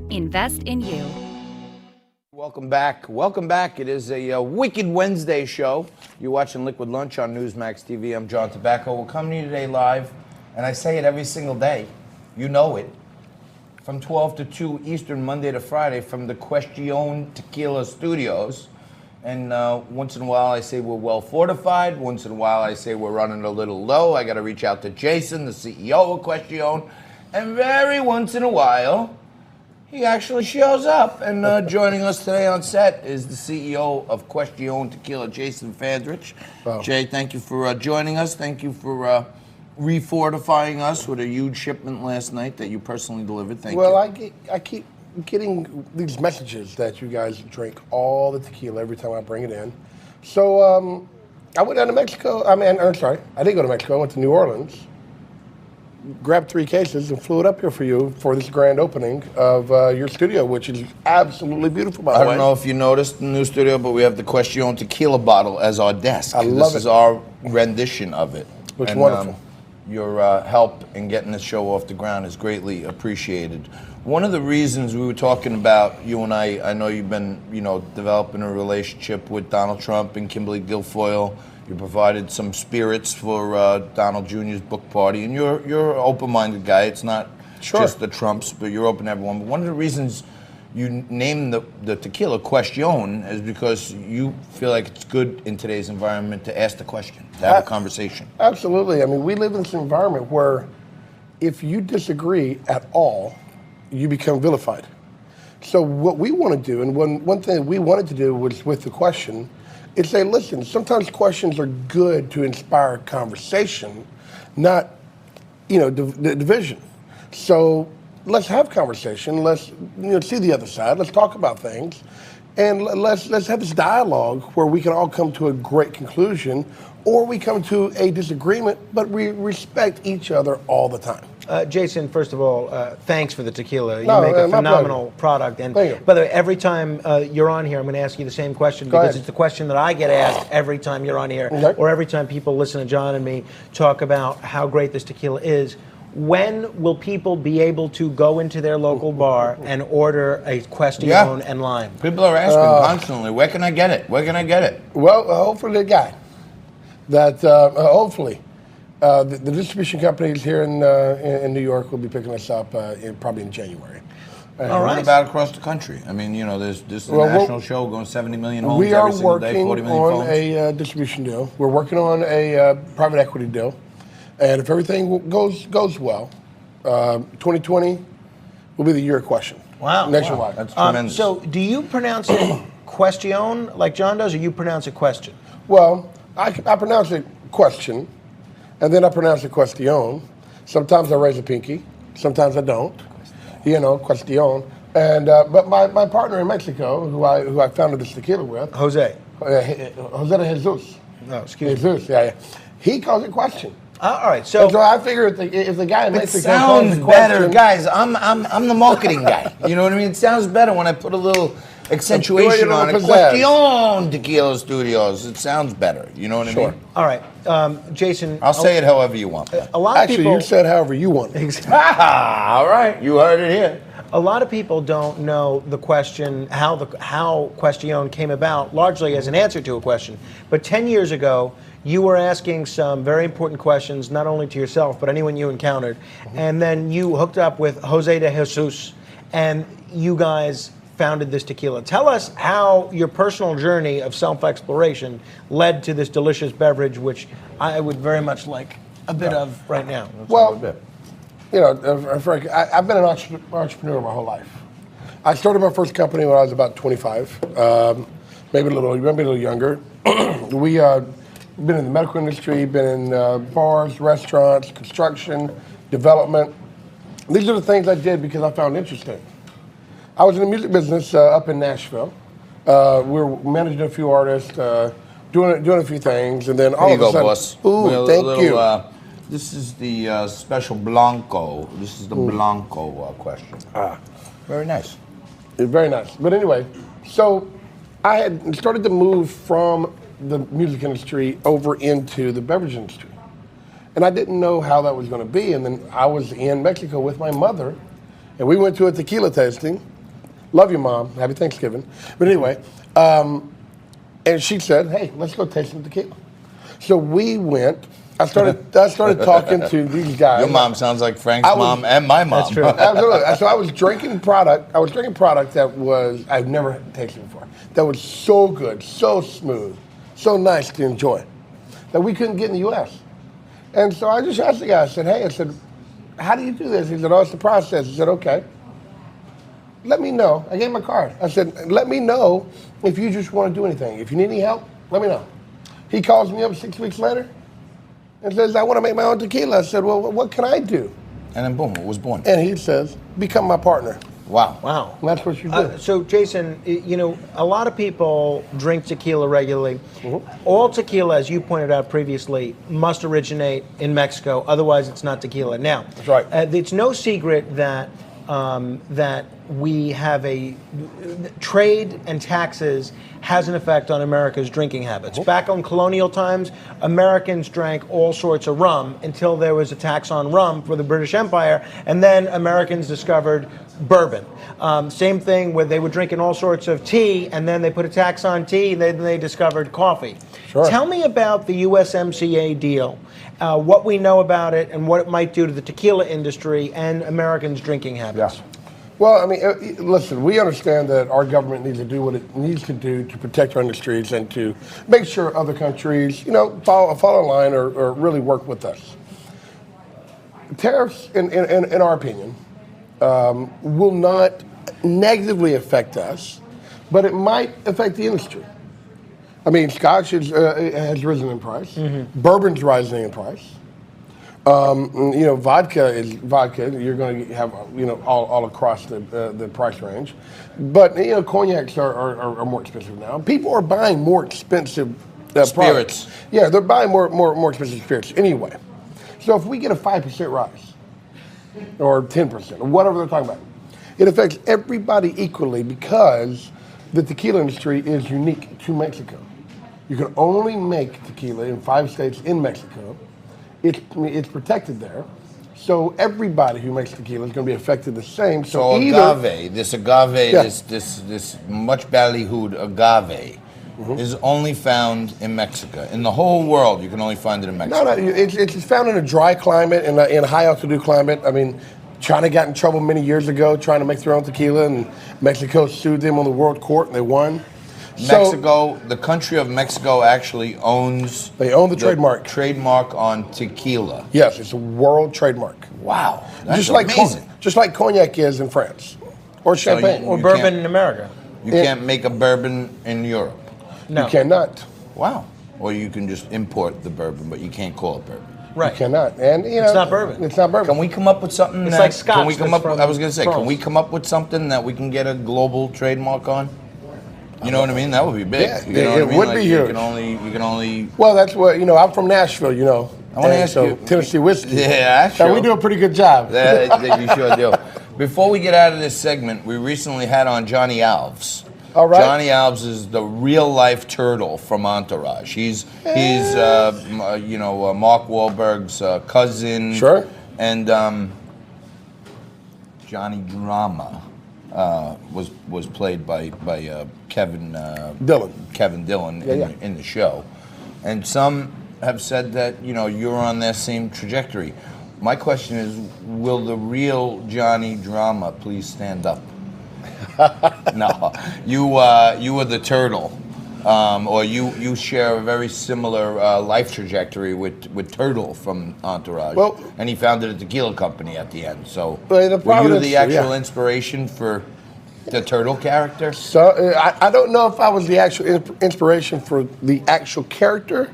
Invest in you. Welcome back. Welcome back. It is a Wicked Wednesday show. You're watching Liquid Lunch on Newsmax TV. I'm John Tobacco. We're coming to you today live, and I say it every single day. You know it. From 12 to 2 Eastern, Monday to Friday, from the Cuestion Tequilla studios. And once in a while I say we're well fortified. Once in a while I say we're running a little low. I got to reach out to Jason, the CEO of Cuestion. And very once in a while, he actually shows up. And joining us today on set is the CEO of Cuestion Tequilla, Jason Fandrich. Wow. Jay, thank you for joining us. Thank you for refortifying us with a huge shipment last night that you personally delivered. Thank you. Well, I keep getting these messages that you guys drink all the tequila every time I bring it in. So I went down to Mexico. I didn't go to Mexico. I went to New Orleans, grabbed 3 cases, and flew it up here for you for this grand opening of your studio, which is absolutely beautiful, by the way. I don't know if you noticed in the new studio, but we have the Cuestion Tequila bottle as our desk. I love it. This is our rendition of it. Looks wonderful. Your help in getting this show off the ground is greatly appreciated. One of the reasons we were talking about, you and I know you've been, developing a relationship with Donald Trump and Kimberly Guilfoyle. You provided some spirits for Donald Jr.'s book party, and you're an open-minded guy. It's not just the Trumps, but you're open to everyone. But one of the reasons you named the tequila Cuestion is because you feel like it's good in today's environment to ask the question, to have a conversation. Absolutely. I mean, we live in this environment where if you disagree at all, you become vilified. So what we want to do, and one thing we wanted to do was with the question, is say, listen, sometimes questions are good to inspire conversation, not, division. So let's have conversation. Let's see the other side. Let's talk about things, and let's have this dialogue where we can all come to a great conclusion, or we come to a disagreement, but we respect each other all the time. Jason, first of all, thanks for the tequila. You No, make a my phenomenal pleasure. product. And Thank you. by the way, every time you're on here, I'm going to ask you the same question Go because ahead. it's the question that I get asked every time you're on here, Okay. or every time people listen to John and me talk about how great this tequila is. When will people be able to go into their local bar and order a Cuestion and lime? People are asking constantly, where can I get it? Where can I get it? Well, hopefully the guy that hopefully the distribution companies here in New York will be picking us up probably in January. All right. What about across the country? I mean, there's this national show going 70 million homes we are every single day, working 40 million on phones. a distribution deal. We're working on a private equity deal, and if everything goes well, 2020 will be the year of Cuestion. Wow. Nationwide. That's tremendous. So do you pronounce it Cuestion like John does, or you pronounce it Question? Well, I pronounce it Cuestion, and then I pronounce it Cuestion. Sometimes I raise a pinky, sometimes I don't. Cuestion. And but my partner in Mexico, who I founded this tequila with, Jose. Jose de Jesus. No, excuse me. Jesus, yeah. He calls it Cuestion. All right, so And so I figure if the guy in It Mexico sounds calls it better, Cuestion, guys. I'm the marketing guy. You know what I mean? It sounds better when I put a little accentuation on it. Cuestion Tequila Studios. It sounds better. You know what I mean? all right, Jason. I'll say it however you want. A lot of Actually, people. you said however you want. All right, you heard it here. A lot of people don't know the question, how Cuestion came about, largely as an answer to a question. But 10 years ago, you were asking some very important questions, not only to yourself, but anyone you encountered. And then you hooked up with Jose de Jesus, and you guys founded this tequila. Tell us how your personal journey of self-exploration led to this delicious beverage, which I would very much like a bit of right now. Well, Frank, I've been an entrepreneur my whole life. I started my first company when I was about 25, maybe a little younger. We been in the medical industry, been in bars, restaurants, construction, development. These are the things I did because I found interesting. I was in the music business up in Nashville. We were managing a few artists, doing a few things, and then all of a sudden, boss. Ooh, thank you. This is the special Blanco. This is the Blanco question. Very nice. Very nice. But anyway, so I had started to move from the music industry over into the beverage industry. And I didn't know how that was going to be. And then I was in Mexico with my mother, and we went to a tequila tasting. Love you, Mom. Happy Thanksgiving. But anyway, and she said, hey, let's go taste some tequila. So we went. I started talking to these guys. Your mom sounds like Frank's mom and my mom. That's true. Absolutely. So I was drinking product. that I've never tasted before. That was so good, so smooth, so nice to enjoy, that we couldn't get in the U.S. And so I just asked the guy. I said, how do you do this? He said, oh, it's the process. I said, okay. Let me know. I gave him my card. I said, let me know if you just want to do anything. If you need any help, let me know. He calls me up 6 weeks later and says, I want to make my own tequila. I said, well, what can I do? And then boom, it was born. And he says, become my partner. Wow. Wow. And that's what you do. So, Jason, a lot of people drink tequila regularly. All tequila, as you pointed out previously, must originate in Mexico. Otherwise, it's not tequila. Now, that's right. It's no secret that that we have trade and taxes has an effect on America's drinking habits. Back on colonial times, Americans drank all sorts of rum until there was a tax on rum for the British Empire, and then Americans discovered bourbon. Same thing where they were drinking all sorts of tea, and then they put a tax on tea, and then they discovered coffee. Sure. Tell me about the USMCA deal, what we know about it, and what it might do to the tequila industry and Americans' drinking habits. Yeah. Well, I mean, listen, we understand that our government needs to do what it needs to do to protect our industries and to make sure other countries, follow in line or really work with us. Tariffs, in our opinion, will not negatively affect us, but it might affect the industry. I mean, Scotch has risen in price. Bourbon's rising in price. Vodka is vodka. You're going to have, all across the price range. But, cognacs are more expensive now. People are buying more expensive spirits. Products. Yeah, they're buying more expensive spirits anyway. So if we get a 5% rise, or 10%, or whatever they're talking about, it affects everybody equally because the tequila industry is unique to Mexico. You can only make tequila in 5 states in Mexico. It's protected there, so everybody who makes tequila is going to be affected the same. So agave, this much ballyhooed agave, is only found in Mexico. In the whole world, you can only find it in Mexico. No, it's found in a dry climate and in a high altitude climate. I mean, China got in trouble many years ago trying to make their own tequila, and Mexico sued them on the world court, and they won. Mexico, the country of Mexico actually owns... They own the trademark. Trademark on tequila. Yes, it's a world trademark. Wow, that's just amazing. Just like cognac is in France, or champagne. Or bourbon in America. You can't make a bourbon in Europe. No. You cannot. Wow. Or you can just import the bourbon, but you can't call it bourbon. Right. You cannot. And, it's not bourbon. It's not bourbon. Can we come up with something It's like Scotch. Can we come up from I was going to say, France. can we come up with something that we can get a global trademark on? You know what I mean? That would be big. Yeah, you know it what I mean? would be huge. You can only. Well, that's what I'm from Nashville. I want to ask you. Tennessee whiskey. Yeah, So we do a pretty good job. That you sure do. Before we get out of this segment, we recently had on Johnny Alves. All right. Johnny Alves is the real life turtle from Entourage. He's Mark Wahlberg's cousin. Sure. And Johnny Drama was played by Kevin Dillon. Kevin Dillon in the show, and some have said that you're on that same trajectory. My question is, will the real Johnny Drama please stand up? No, you were the turtle, or you share a very similar life trajectory with Turtle from Entourage. Well, and he founded a tequila company at the end. So Well, were you the actual yeah. inspiration for the turtle character? So I don't know if I was the actual inspiration for the actual character,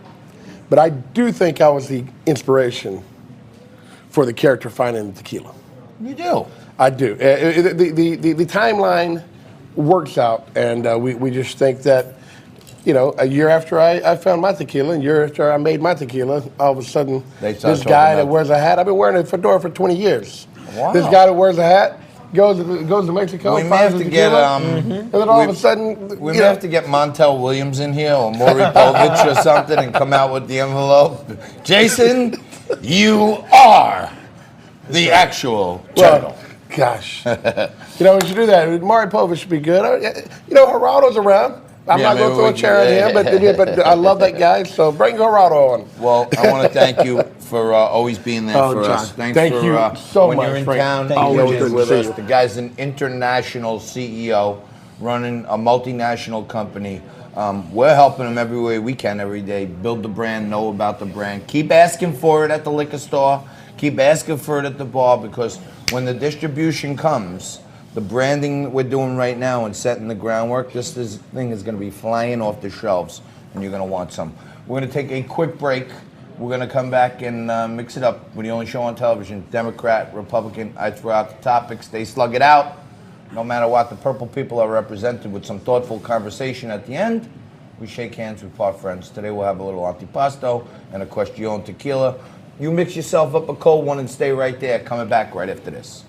but I do think I was the inspiration for the character finding the tequila. You do. I do. The timeline works out, and we just think that, a year after I found my tequila, and a year after I made my tequila, all of a sudden, They start this guy talking that about- wears a hat, I've been wearing a fedora for 20 years. Wow. This guy that wears a hat goes to Mexico, We may finds have the to get tequila, and then all of a sudden, we may have to get Montel Williams in here or Maury Povich or something and come out with the envelope. Jason, you are the actual turtle. Gosh. We should do that. Mari Povich should be good. Geraldo's around. I'm not going to throw a chair at him, but I love that guy, so bring Geraldo on. Well, I want to thank you for always being there for us. Thank for you so when much, you're in Frank. town, Always always good to with see us. you. The guy's an international CEO running a multinational company. We're helping him every way we can every day. Build the brand, know about the brand. Keep asking for it at the liquor store. Keep asking for it at the bar, because when the distribution comes, the branding we're doing right now and setting the groundwork, this thing is going to be flying off the shelves, and you're going to want some. We're going to take a quick break. We're going to come back and mix it up. We're the only show on television. Democrat, Republican, I throw out the topics. They slug it out. No matter what, the purple people are represented with some thoughtful conversation at the end. We shake hands with our friends. Today we'll have a little antipasto and a Cuestion Tequilla. You mix yourself up a cold one and stay right there. Coming back right after this.